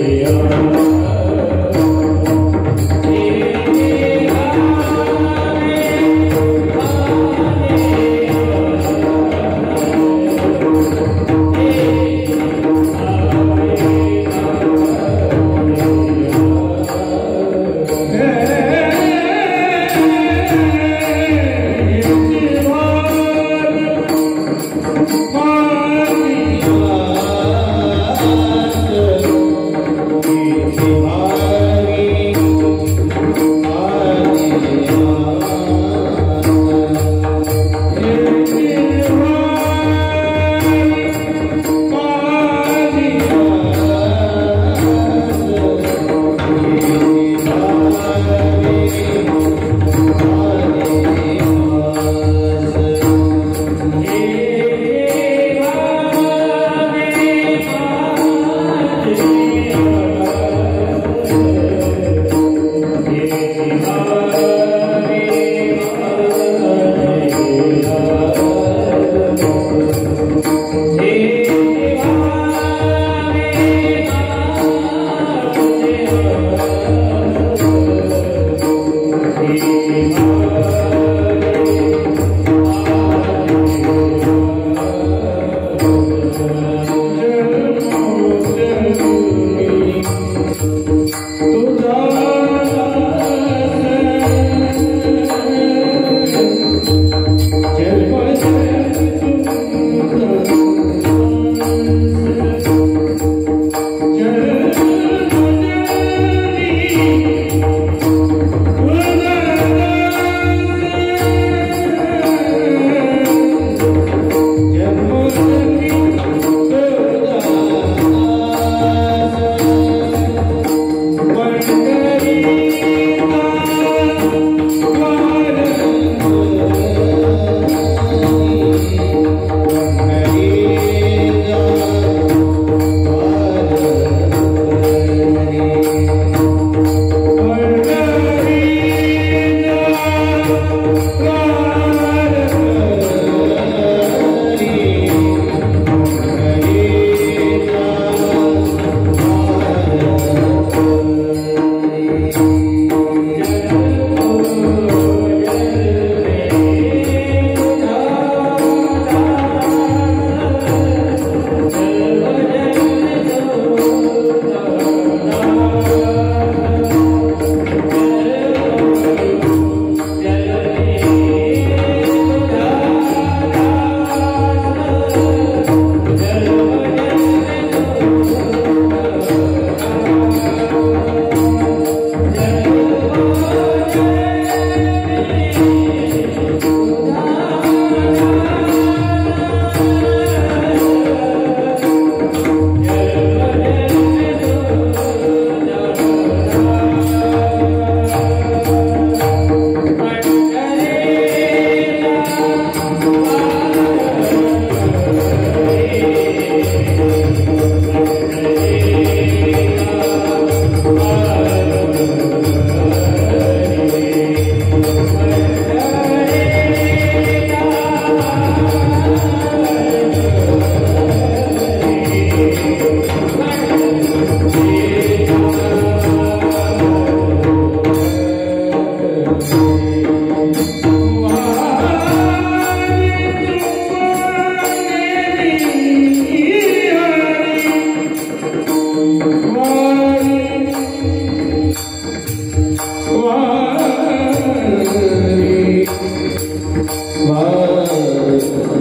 Yeah. Oh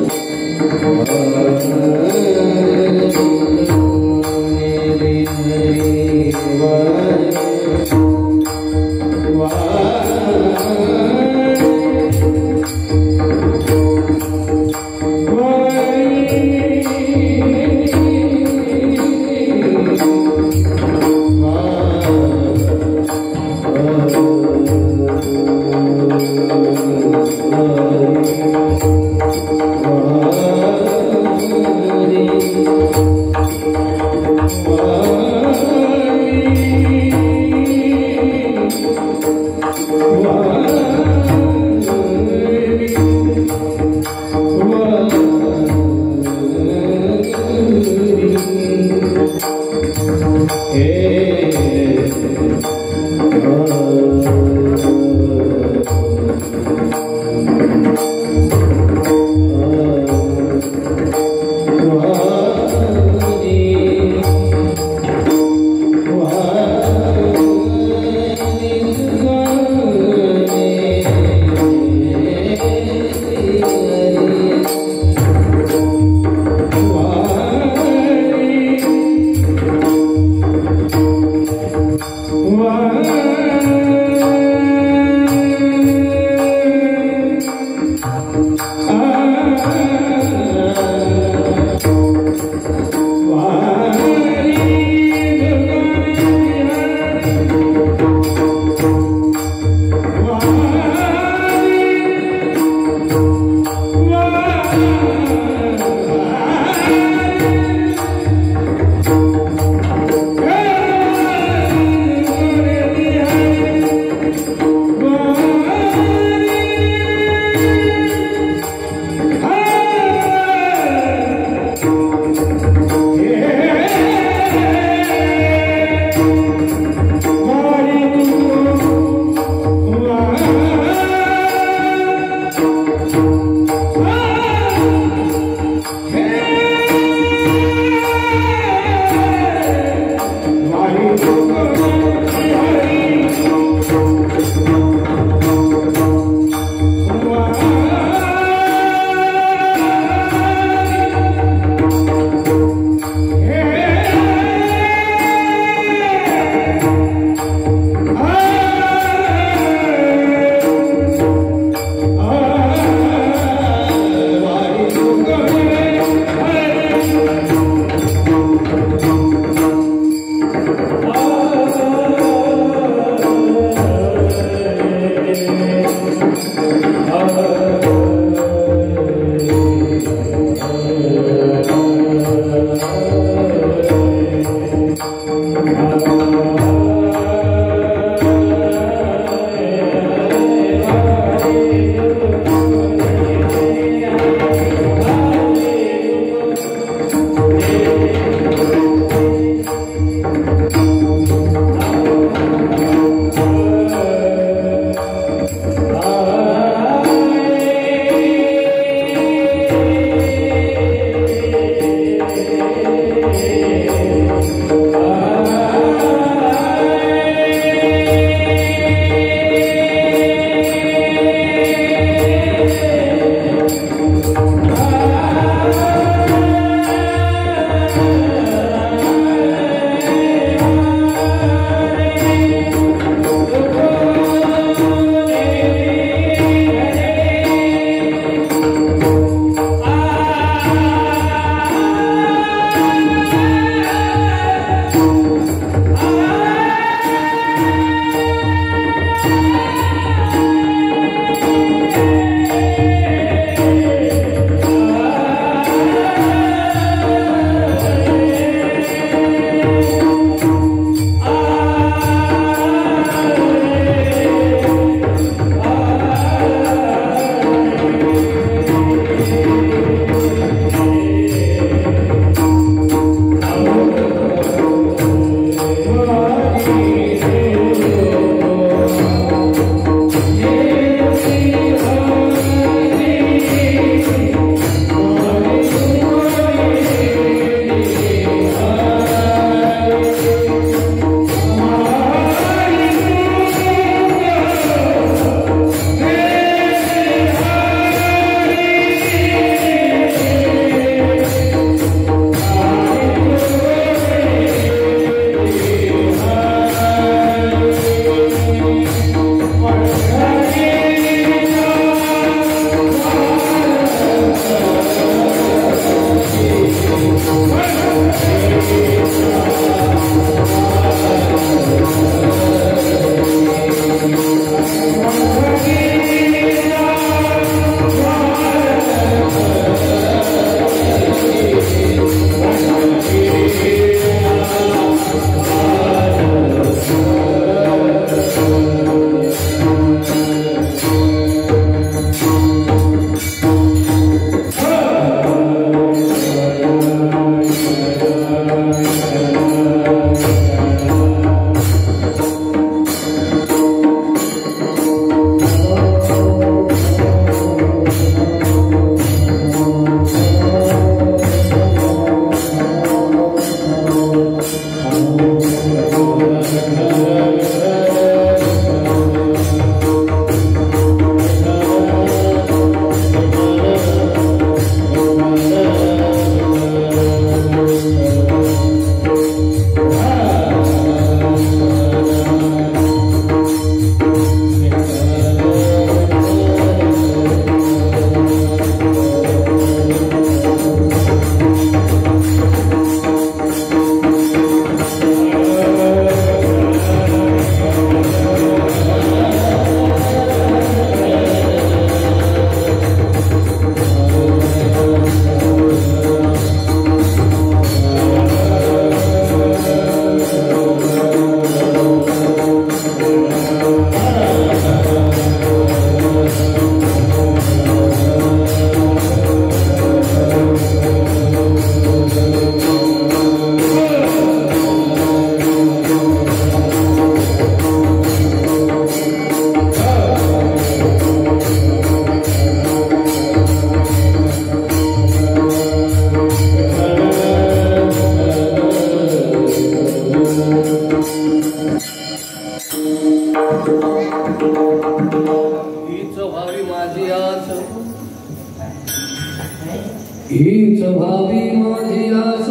हीच भावी माझी आस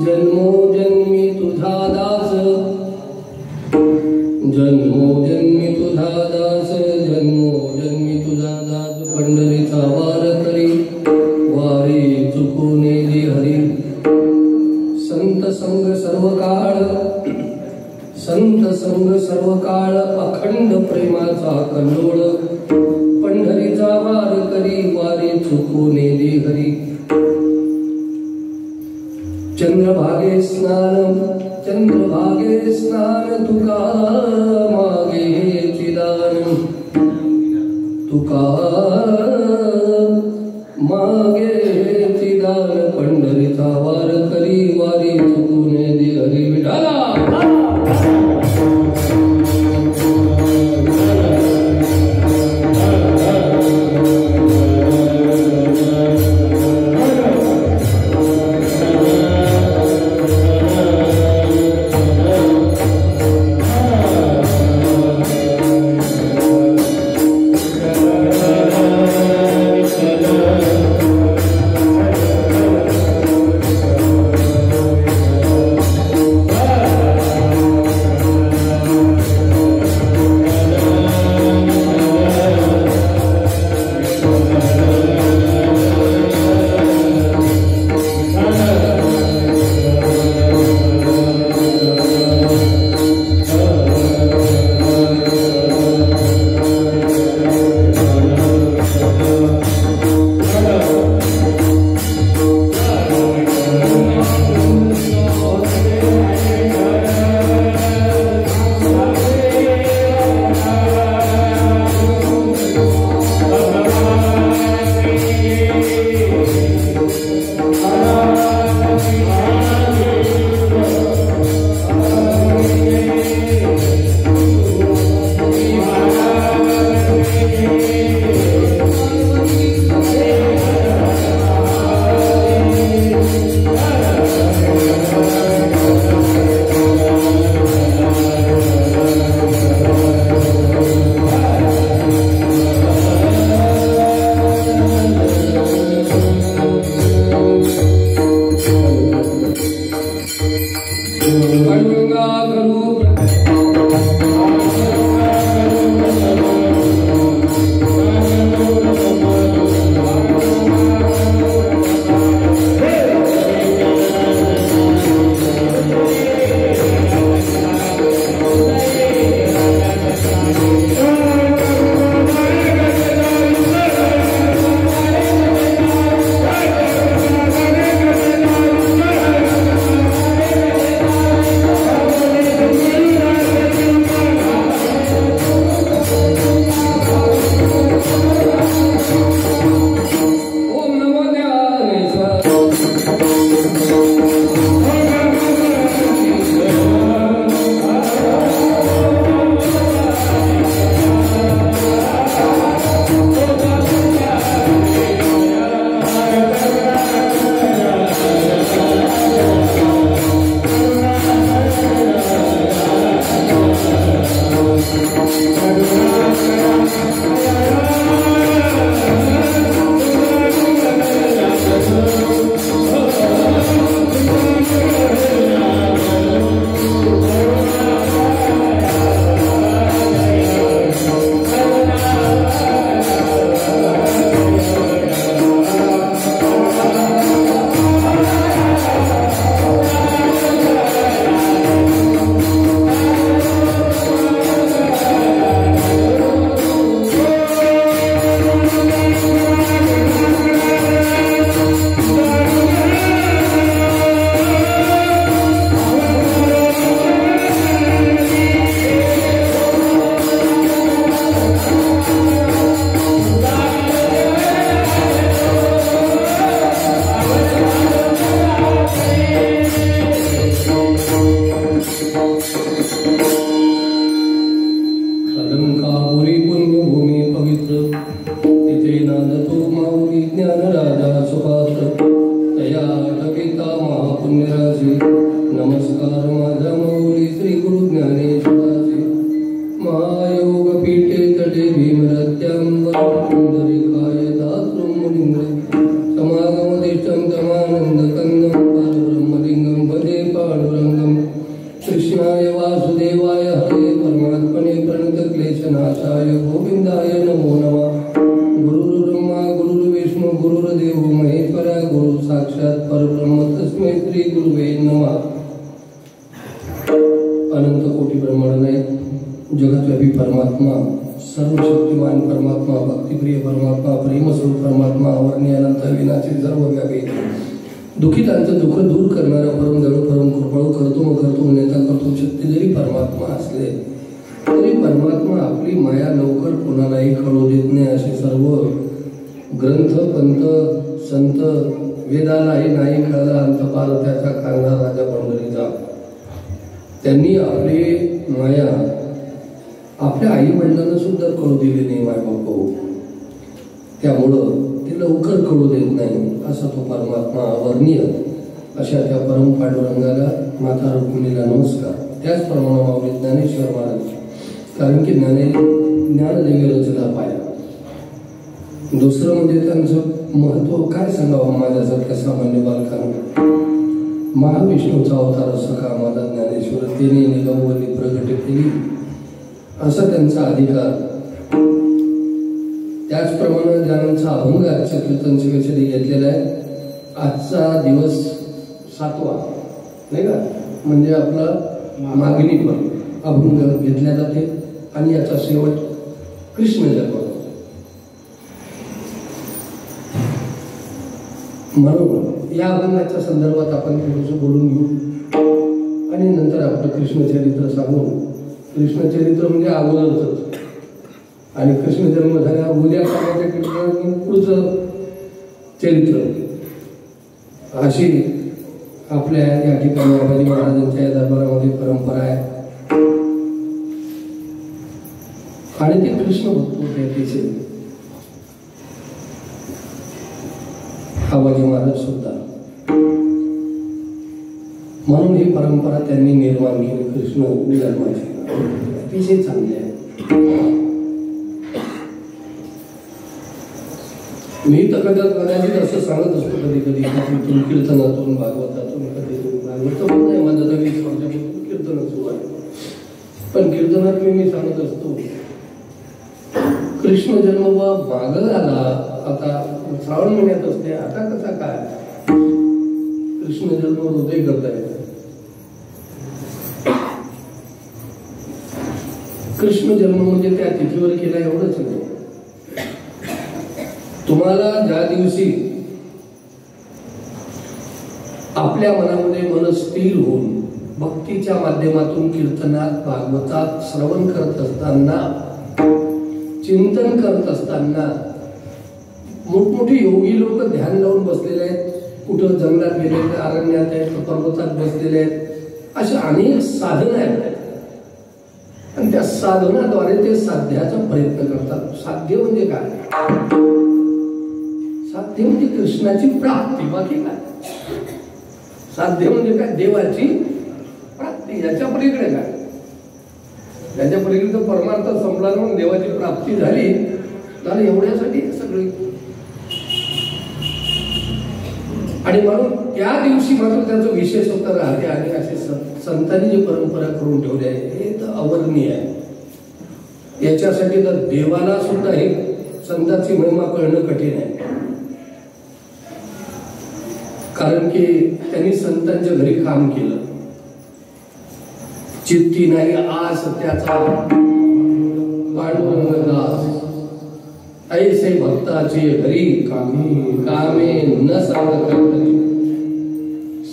जन्मोजन्मी तुझा दास जन्मोजन्मी तुझा दास जन्मोजन्मी तुझा दास पंढरीचा वार करी वारी चुकूने दे हरी संत संग सर्व काळ अखंड प्रेमाचा कल्लोळ पंढरीचा वार करी वारी चुकूने दे हरी चंद्रभागे स्नान तुका मागे चिदान तुका मागे चिदान पंढरीचा वार करी वारी चुकूने दे हरी विठाला गुरुर्देव महेश्वरा गुरु साक्षात परब्रह्म तस्मै श्री गुरुवे नमः. अनंत कोटी ब्रह्मांड नाही, जगतव्यापी परमात्मा, सर्वशक्तिमान परमात्मा, भक्तिप्रिय परमात्मा, प्रेमस्वरूप परमात्मा, अवर्णीय अनंत विनाशी सर्वव्यापी, दुःखितांचं दुःख दूर करणारा परम दयाळू परम कृपाळू करतो नेता करतो शक्ती जरी परमात्मा असले तरी परमात्मा आपली माया लवकर कोणालाही कळू देत नाही. असे सर्व ग्रंथ पंत संत वेदालाही नाही कळला अंतपाल त्याचा कांदा राजा पंढरीचा. त्यांनी आपली माया आपल्या आई वडिलांना सुद्धा कळू दिली नाही माय बापू, त्यामुळं ते लवकर कळू देत नाही. असा तो परमात्मा अवर्णीय अशा त्या परम पांडुरंगाला माता रुक्मिणीला नमस्कार. त्याचप्रमाणे माऊली ज्ञानेश्वर महाराज, कारण की ज्ञानदेवी रचना पाया. दुसरं म्हणजे त्यांचं महत्व काय सांगावं माझ्यासारख्या सामान्य बालकांना. महाविष्णूचा अवतार सखा माझा ज्ञानेश्वर तिने निगमवली प्रगट केली असा त्यांचा अधिकार. त्याचप्रमाणे ज्ञानांचा अभंग आजच्या कीर्तन सेवेसाठी घेतलेला आहे. आजचा दिवस 7वा नाही का, म्हणजे आपला मागणी पण अभंग घेतल्या जाते आणि याचा शेवट कृष्ण जन्म. म्हणून या अभंगाच्या संदर्भात आपण थोडंसं बोलून घेऊ आणि नंतर आपलं कृष्णचरित्र सांगून. कृष्णचरित्र म्हणजे अगोदरच आणि कृष्ण जन्म झाल्या उद्या सांगायच्या कीर्तनात पुढचं चरित्र, अशी आपल्या या ठिकाणी अभाजी महाराजांच्या या दरबारामध्ये परंपरा आहे. आणि ते कृष्ण भक्त होते अतिशय. आबाजी महाराज सुद्धा. म्हणून ही परंपरा त्यांनी निर्माण केली. कृष्ण जन्माची अतिशय चांगली आहे. मी तर कदाचित असं सांगत असतो कधी कधी कीर्तनातून भागवतातून, कधी भागवत नाही माझं 20 वर्षापासून कीर्तन सुरू आहे. पण कीर्तनात मी सांगत असतो कृष्ण जन्म माग आला. आता श्रावण महिन्यात असते, आता कसा काय कृष्ण जन्म हृदय करता येतो. कृष्ण जन्म म्हणजे त्या तिथीवर केला एवढंच नाही. तुम्हाला ज्या दिवशी आपल्या मनामध्ये मन स्थिर होऊन भक्तीच्या माध्यमातून कीर्तनात भागवतात श्रवण करत असताना, चिंतन करत असताना, मोठमोठे योगी लोक ध्यान लावून बसलेले आहेत, कुठं जंगलात गेलेले, अरण्यात आहेत, पर्वतात बसलेले आहेत, अशा अनेक साधना आहेत आणि त्या साधनाद्वारे ते साध्याचा प्रयत्न करतात. साध्य म्हणजे काय? साध्य म्हणजे कृष्णाची प्राप्ती, बाकी काय. साध्य म्हणजे काय? देवाची प्राप्ती. याच्या पलीकडे काय? याच्या पलीकडे परमार्थ संपला म्हणून देवाची प्राप्ती झाली एवढ्यासाठी सगळे. आणि म्हणून त्या दिवशी मात्र त्याचं विशेषत्व राहते. आणि असे संतांनी जी परंपरा करून ठेवली आहे हे तर अवर्णनीय आहे. याच्यासाठी तर देवाला सुद्धा हे संतांची महिमा कळणं कठीण आहे. कारण की त्यांनी संतांच्या घरी काम केलं. चित्ती नाही आस त्याचा पांडुरंग दास, ऐसे भक्ताचे हरी कामे न सांगत.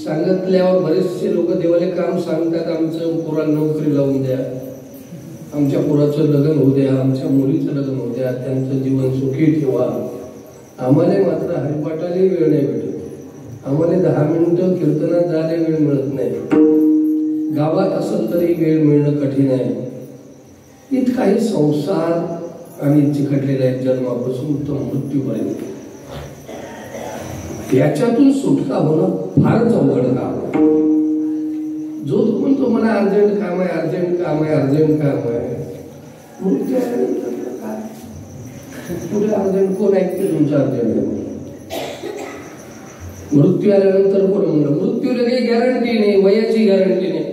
सांगितल्यावर बरेचसे लोक देवाले काम सांगतात. आमचं पोराला नोकरी लावून द्या, आमच्या पोराचं लग्न होऊ द्या, आमच्या मुलीचं लग्न होऊ द्या, त्यांचं जीवन सुखी ठेवा. आम्हाला मात्र हरिपाठाला वेळ नाही भेटत. आम्हाला 10 मिनिटं कीर्तनात जायला वेळ मिळत नाही. गावात असेल तरी वेळ मिळणं कठीण आहे. इतकाही संसार आणि चिकटलेला आहे जन्मापासून तर मृत्यूपर्यंत. याच्यातून सुटका होणं फारच अवघड काम. जो तो म्हणतो मला अर्जंट काम आहे, अर्जंट काम आहे, अर्जंट काम आहे. मृत्यू आल्यानंतर काय पुढे अर्जंट कोण ऐकते तुमचं अर्जंट? मृत्यू आल्यानंतर कोण म्हणलं? मृत्यूला काही गॅरंटी नाही, वयाची गॅरंटी नाही.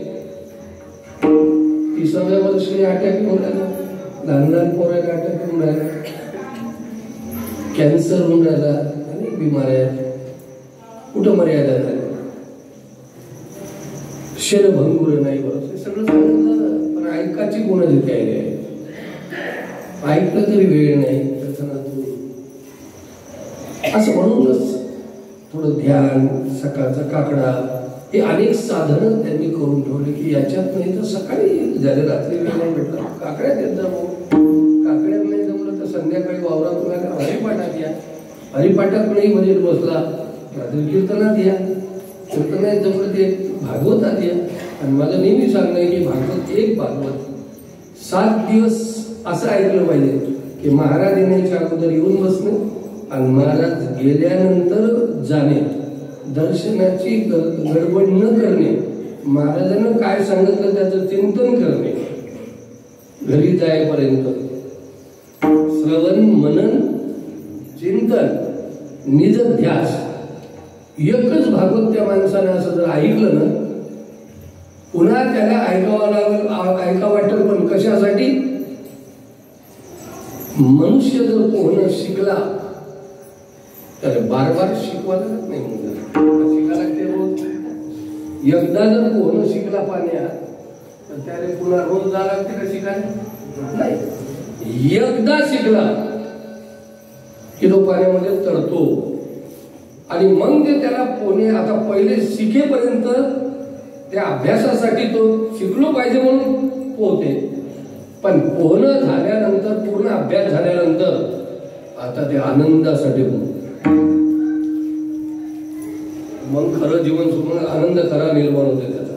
30व्या वर्षी अटॅक होऊन राहिला, लहान लहान पोराला अटॅक होऊन राहिला, कॅन्सर होऊन राहिला आणि पृथ्वी मारे कुठं मर्यादा नाही, शरभंगुर नाही, बरोबर सगळं सांगितलं. पण ऐकायची कोणाची तयारी आहे? ऐकलं तरी वेळ नाही. असं म्हणूनच थोडं ध्यान, सकाळचा काकडा, हे अनेक साधनं त्यांनी करून ठेवले की याच्यात नाही तर सकाळी झाले, रात्री वेळ नाही भेटला काकड्यात येत जा. काकड्यात नाही जमलं तर संध्याकाळी वावरात तुला हरिपाठात या, हरिपाठात नाही म्हणजे बसला रात्री कीर्तनात या, कीर्तनात जमलं ते भागवतात या. आणि माझं नेहमी सांगणं आहे की भागवत एक भागवत 7 दिवस असं ऐकलं पाहिजे की महाराज येण्याच्या अगोदर येऊन बसणे आणि महाराज गेल्यानंतर जाणे, दर्शनाची गडबड न करणे, महाराजांना काय सांगितलं त्याचं चिंतन करणे, घरी जायपर्यंत श्रवण मनन चिंतन निजध्यास. एकच भागवत त्या माणसाने असं जर ऐकलं ना, पुन्हा त्याला ऐकावं लागेल, ऐका वाटेल. पण कशासाठी? मनुष्य जर पोहणं शिकला तर बार बार शिकवा लागत नाही, शिकायला लागते रोज. एकदा जर पोहणं शिकला पाण्यात तर त्याला पुन्हा रोज जा लागते का शिकायला? नाही. एकदा शिकला की तो पाण्यामध्ये तरतो आणि मग ते त्याला पोहणे. आता पहिले शिकेपर्यंत त्या अभ्यासासाठी तो शिकलो पाहिजे म्हणून पोहते, पण पोहणं झाल्यानंतर, पूर्ण अभ्यास झाल्यानंतर आता ते आनंदासाठी मग खरं जीवन सुरू, आनंद खरा निर्माण होते त्याचा,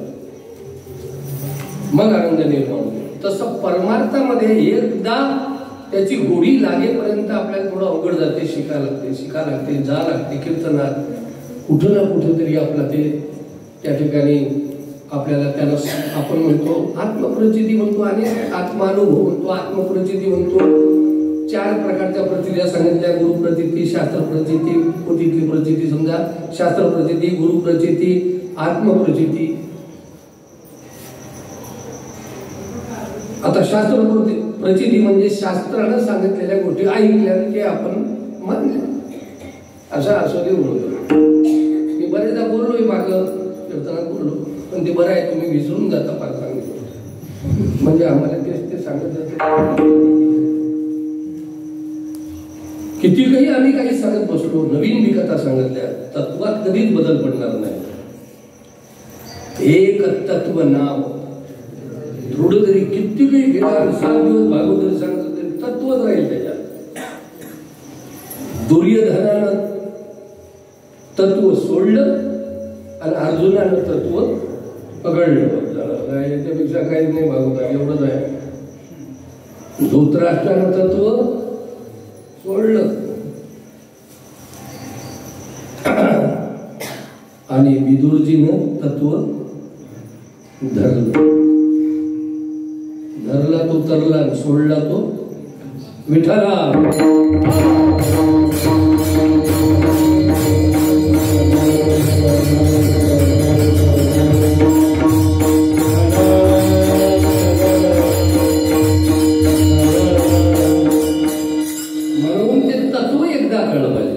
मग आनंद निर्माण होते. तसं परमार्थामध्ये एकदा त्याची गोडी लागेपर्यंत आपल्याला थोडं अवघड जाते, शिकायला लागते, जा लागते. कीर्तनात कुठं ना कुठं तरी आपला ते त्या ठिकाणी आपल्याला त्याला आपण म्हणतो आत्मप्रचिती म्हणतो आणि आत्मानुभव म्हणतो, आत्मप्रचिती म्हणतो. 4 प्रकारच्या प्रतिक्रिया सांगितल्या: गुरुप्रचिती, शास्त्रप्रचिती, पोथीतली प्रचिती, समजा शास्त्रप्रचिती, गुरुप्रचिती, आत्मप्रचिती. आता शास्त्रप्रचिती म्हणजे शास्त्रानं सांगितलेल्या गोष्टी ऐकल्या की आपण मानल्या, असं असं ते बोलतो. मी बरेचदा बोललोय, मागं कीर्तनात बोललो, पण ते बरं आहे तुम्ही विसरून जाता फार सांगितलं म्हणजे आम्हाला तेच ते सांगत जाते. किती काही आम्ही काही सांगत बसलो, नवीन विकथा सांगितल्या, तत्वात कधीच बदल पडणार नाही. एक तत्व नाव दृढ तरी किती काही गेला 7 दिवस भागवत तरी सांगत तरी तत्वच राहील त्याच्यात. दुर्योधनानं तत्व सोडलं आणि अर्जुनानं तत्व पकडलं. याच्यापेक्षा काहीच नाही भागवत, एवढंच आहे. धृतराष्ट्रानं तत्व सोडलं आणि विदुरजीनं तत्व धरलं. धरला तो तरला, सोडला तो विठ्ठला. म्हणून ते तत्व एकदा कळलं पाहिजे.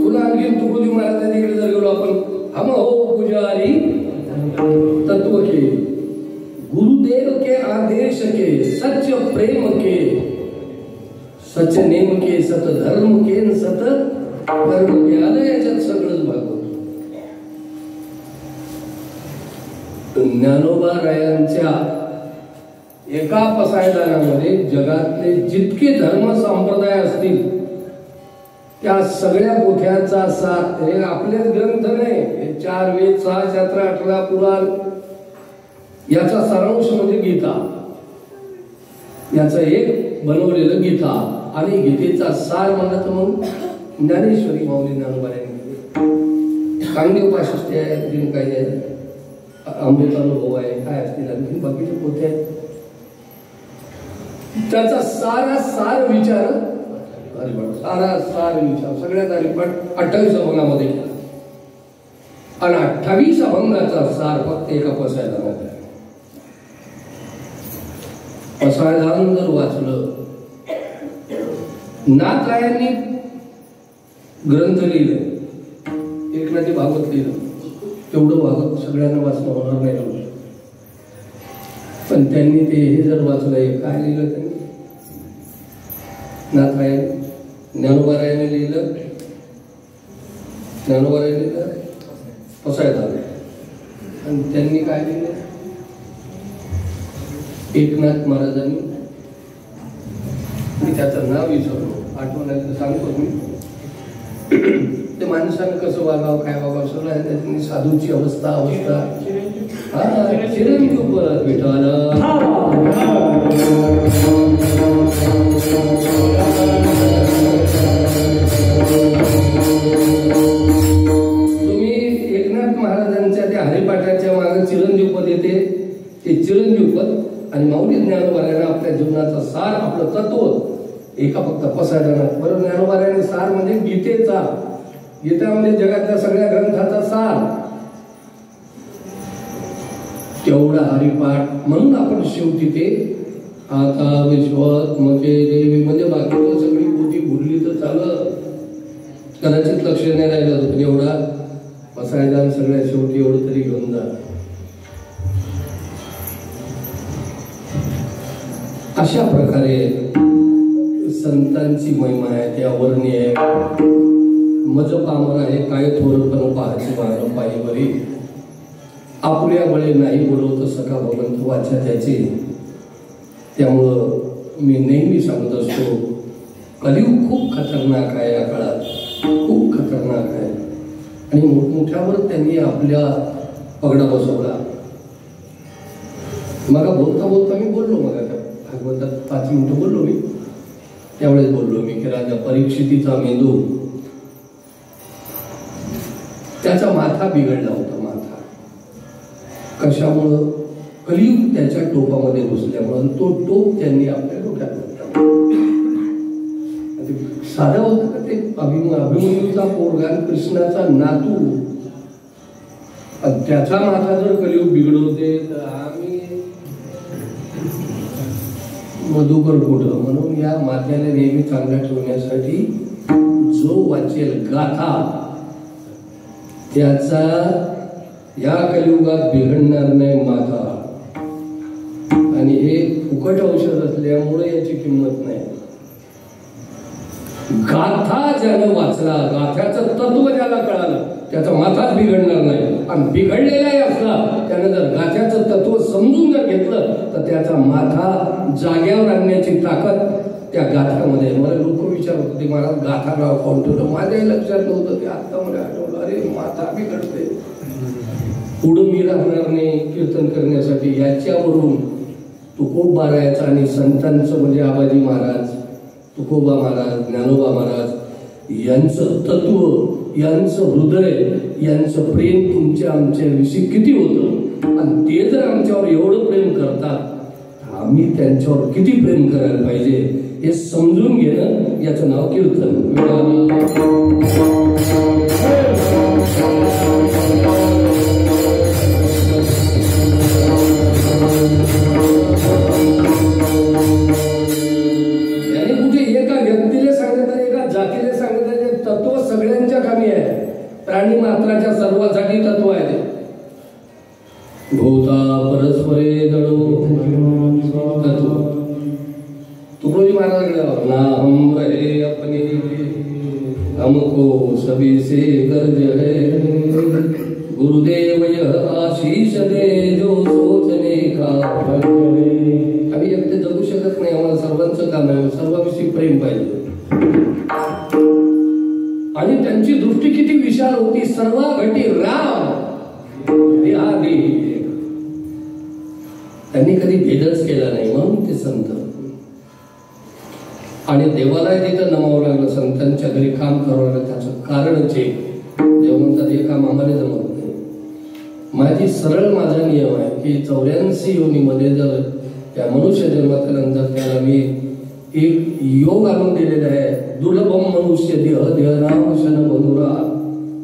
तुला आणखी तुकोजी महाराजांकडे जर गेलो आपण, हम हो पुजारी तत्व के, गुरुदेव के आदेश के, सच प्रेम के, सच नेम के, सत धर्म के, सत कर्म के. आलं याच्यात सगळंच भागवत. ज्ञानोबा रायांच्या एका पसायदानामध्ये जगातले जितके धर्म संप्रदाय असतील त्या सगळ्या पोथ्यांचा सार, हे आपलेच ग्रंथ नाही, हे 4 वेद, 6 शास्त्र, 18 पुराण, याचा सारांश म्हणजे गीता. याचं एक बनवलेलं गीता. आणि गीतेचा सार म्हणलं तर मग ज्ञानेश्वरी माऊली ज्ञानोबा कांगदेव पाशिष्ट आहे, आणखीन काही आहे, अमृतानुभव आहे, काय असतील आणखी बाकीचे पोथे आहेत. त्याचा सार विचार, सारा विचार सगळ्यात हरिपाठ 28 अभंगामध्ये, आणि 28 अभंगाचा सार फक्त एका पसायदानात आहे. पसायदान जर वाचलं, नाथरायांनी ग्रंथ लिहिले, एकनाथी भागवत लिहिलं. तेवढं भागवत सगळ्यांना वाचणं होणार नाही एवढं. पण त्यांनी ते हे जर वाचलंय, काय लिहिलं त्यांनी? नाथरायाने, ज्ञानोबारायाने लिहिलं, ज्ञानोबारायाने लिहिलं पसायत आलं. आणि त्यांनी काय लिहिलं? एकनाथ महाराजांनी, मी त्याचं नाव विसरलो, आठवण सांगतो मी. ते माणसानं कसं वागावं, काय वागावं सगळं आहे. त्यांनी साधूची अवस्था चिरंजीव परत विठाल. तुम्ही एकनाथ महाराजांच्या त्या हरिपाठाच्या मागे चिरंजीव पद येते, ते चिरंजीव पद. आणि माऊली ज्ञानोबारायाने आपल्या जीवनाचा सार, आपलं तत्व एका फक्त पसायदानात. बरं, ज्ञानोबारायाने सार म्हणजे गीतेचा, गीता म्हणजे जगातल्या सगळ्या ग्रंथाचा सार, तेवढा हरिपाठ. म्हणून आपण शेवटी ते आता विश्वात मके देवी म्हणजे बाकीचं सगळी पोथी भुलली तर चाललं, कदाचित लक्ष नाही राहिलं होतं. एवढा पसायदान सगळ्या शेवटी एवढं तरी घेऊन जा. अशा प्रकारे संतांची महिमा आहे, त्या वर्णी आहे. मज पामर आहे काय थोरपण पाहायची मार पायीवरी, आपल्या बळे नाही बोलवत सखा भगवंत वाचा त्याची. त्यामुळं मी नेहमी सांगत असतो, कलियुग खूप खतरनाक आहे, या काळात खूप खतरनाक आहे. आणि मोठमोठ्यावर त्यांनी आपल्या पगडा बसवला. मग बोलता बोलता मी बोललो, मग भागवतात 5 मिनिटं बोललो मी. त्यावेळेस बोललो मी की राजा परीक्षितीचा मेंदू, त्याचा माथा बिघडला होता. माथा कशामुळं? कलियुग त्याच्या टोपामध्ये घुसल्यामुळं. तो टोप त्यांनी आपल्या डोक्यात घेतला. साधा होता का ते? अभिमन्यूचा पोरगा, कृष्णाचा नातू, त्याचा माथा जर कलियुग बिघडवते तर आम्ही मधुकर कुठं? म्हणून या माथ्याला नेहमी चांगल्या ठेवण्यासाठी जो वाचेल गाथा त्याचा या कलियुगात बिघडणार नाही माथा. आणि हे फुकट औषध असल्यामुळे याची किंमत नाही. गाथा ज्यानं वाचला, गाथ्याचं तत्व ज्याला कळालं, त्याचा माथाच बिघडणार नाही. आणि बिघडलेलाही असला त्यानं जर गाथ्याचं तत्व समजून जर घेतलं तर त्याचा माथा जाग्यावर आणण्याची ताकद त्या गाथ्यामध्ये. मला लोक विचारत होते, मला गाथा नाव खाऊन ठेवलं. माझ्याही लक्षात नव्हतं ते, आता मला आठवलं, अरे माथा बिघडते, पुढं मी राहणार नाही कीर्तन करण्यासाठी. याच्यावरून तुकोबारायाचं आणि संतांचं म्हणजे आबाजी महाराज, तुकोबा महाराज, ज्ञानोबा महाराज यांचं तत्व, यांचं हृदय, यांचं प्रेम तुमच्या आमच्याविषयी किती होतं. आणि ते जर आमच्यावर एवढं प्रेम करतात, आम्ही त्यांच्यावर किती प्रेम करायला पाहिजे हे समजून घेणं, याचं नाव कीर्तन. याने कुठे एका व्यक्तीला सांगितलं, एका जातीला सांगितलं, तत्व सगळ्यांच्या कामी आहे. प्राणी मात्राच्या सर्वांसाठी तत्व आहे. भूता परस्परे दडो तत्व. तुकडोजी महाराज ना हम रहे अपने, हमको सभी से गर्ज है, गुरुदेव यह आशीष दे जो सोचने का फल है. आम्ही एकटे जगू शकत नाही, आम्हाला सर्वांचं काम आहे, सर्वांविषयी प्रेम पाहिजे. आणि त्यांची दृष्टी किती विशाल होती. सर्व घटी राम आधी, त्यांनी कधी भेदच केला नाही. म्हणून ते संत. आणि देवाला तिथं नमावं लागलं, संतांच्या घरी काम करावं लागलं. त्याचं कारणच आहे, देव म्हणतात हे काम आम्हाला जमत नाही. माझी सरळ माझा नियम आहे की 84 योनीमध्ये जर त्या मनुष्य जन्मानंतर त्याला मी एक योग आणून दिलेला आहे. दुर्लभम मनुष्य देह नाम शन मधुरा.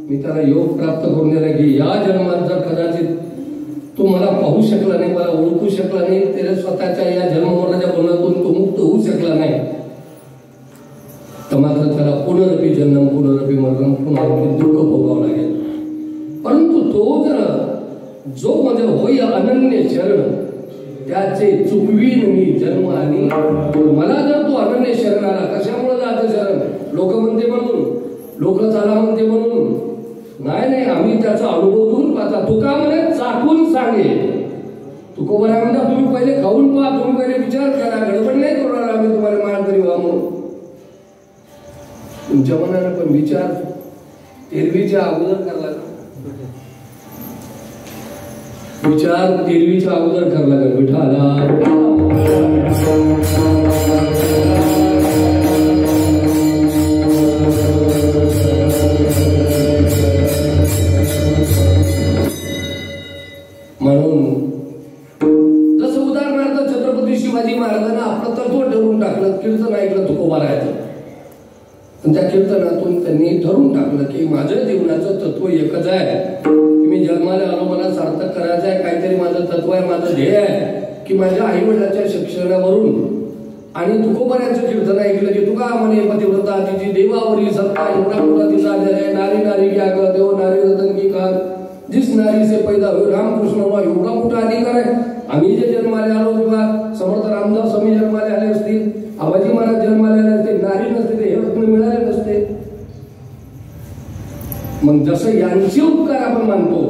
मी त्याला योग प्राप्त करून दिला की या जन्मात जर कदाचित तो मला पाहू शकला नाही, मला ओळखू शकला नाही, त्याला स्वतःच्या या जन्ममरणाच्या बंधनातून तो मुक्त होऊ शकला नाही, तर मात्र त्याला पुनरपी जन्म पुनरपी मरण पुनरपी दुःख भोगावं लागेल. परंतु तो जर जो मध्ये होय अनन्य शरण त्याचे चुकवीन मी जन्म आणि मला जर तो अनन्य शरण आला. कशामुळे जातं शरण? लोक म्हणते म्हणून, लोक चाला म्हणते म्हणून नाही. नाही, आम्ही त्याचा अनुभव घेऊन पाहता. तुका म्हणे चाकून सांगे. तुकोबरा म्हणता तुम्ही पहिले खाऊन पहा, तुम्ही पहिले विचार करा, गडबड नाही करणार आम्ही तुम्हाला मानकरी व्हा म्हणून. तुमच्या मनानं पण विचार तेरवीच्या अगोदर करला. विचार तेरवीच्या अगोदर करला का विठाला. म्हणून जसं उदाहरणार्थ छत्रपती शिवाजी महाराजांना आपलं तत्व ठरवून टाकलं. कीर्तन ऐकलं तुकोबारायचं, पण त्या कीर्तनातून त्यांनी ठरवून टाकलं की माझ्या जीवनाचं तत्व एकच आहे की मी जन्माला आलो, मला सार्थक करायचं आहे. काहीतरी माझं तत्व आहे, माझं ध्येय आहे की माझ्या आई वडिलांच्या शिक्षणावरून. आणि तुकोबारायचं कीर्तन ऐकलं की तुका म्हणे पतिव्रता तिची देवावरी सत्ता एवढा मोठा तिचा आहे. नारी नारी की आग देव नारी रतन की काल जिस नारी से पैदा हुए रामकृष्ण एवढा मोठा अधिकार आहे. आम्ही जे जन्माला आलो किंवा समर्थ रामदास स्वामी जन्माला आले असतील, आबाजी महाराज जन्माला आले असतील, नारी नसते हे रत्न मिळाले नसते. मग जसं यांचे उपकार आपण मानतो,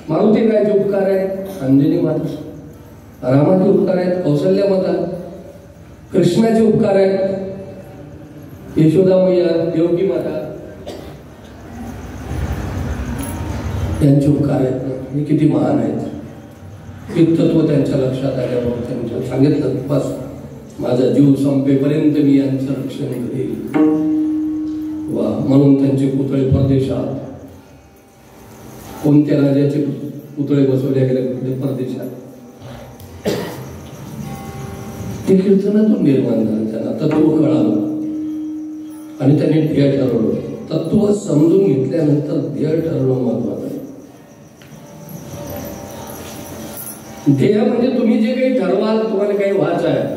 मारुती गायचे उपकार आहेत, अंजनी माता, रामाचे उपकार आहेत, कौशल्या माता, कृष्णाचे उपकार आहेत, यशोदा मैया, देवकी माता यांचे उपकार आहेत. हे किती महान आहेत. हे तत्व त्यांच्या लक्षात आल्यावर त्यांच्या सांगितलं बस माझा जीव संपेपर्यंत मी यांचं रक्षण करेल. वा, म्हणून त्यांचे पुतळे परदेशात, कोणत्या राजाचे पुतळे बसवले गेले कुठे परदेशात, ते कीर्तनातून निर्माण झालं. त्यांना तत्व कळालं आणि त्यांनी ध्येय ठरवलं. तत्व समजून घेतल्यानंतर ध्येय ठरवणं महत्वाचं आहे. ध्येय म्हणजे तुम्ही जे काही ठरवाल, तुम्हाला काही व्हायचं आहे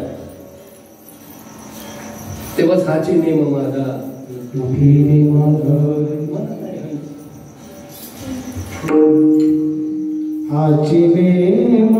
तेव्हा हाची नेम माझा हाची नेम